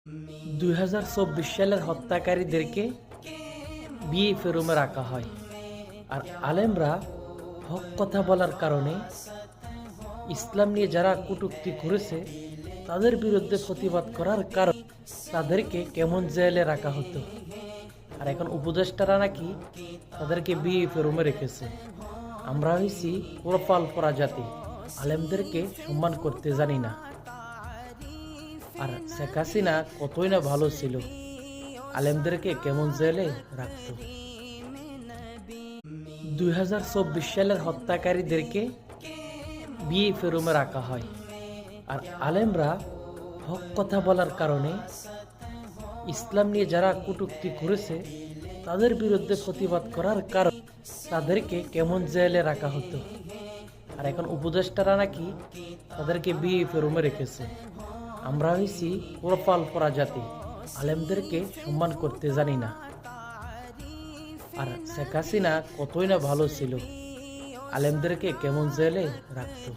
2024 সালের হত্যাকারীদেরকে বিএফএ রুমে রাখা হয়। আর আলেমরা হক কথা বলার কারণে ইসলাম নিয়ে যারা কটূক্তি করেছে তাদের বিরুদ্ধে প্রতিবাদ করার কারণে তাদেরকে কেমন জেলে রাখা হতো। আর এখন উপদেষ্টারা নাকি তাদেরকে বিএফএ রুমে রেখেছে। আমরা হয়েছি কপাল পরা জাতি, আলেমদেরকে সম্মান করতে জানি না। আর শেখ হাসিনা কতই না ভালো ছিল, আলেমদেরকে কেমন জেলে রাখতো। 2024 সালের হত্যাকারীদেরকে বিএফএ রুমে রাখা হয়। আর আলেমরা হক কথা বলার কারণে ইসলাম নিয়ে যারা কটূক্তি করেছে তাদের বিরুদ্ধে প্রতিবাদ করার কারণে তাদেরকে কেমন জেলে রাখা হতো। আর এখন উপদেষ্টারা নাকি তাদেরকে বিএফএ রুমে রেখেছে। আমরা হয়েছি কপাল পরা জাতি, আলেমদেরকে সম্মান করতে জানি না। আর শেখ হাসিনা কতই না ভালো ছিল, আলেমদেরকে কেমন জেলে রাখতো।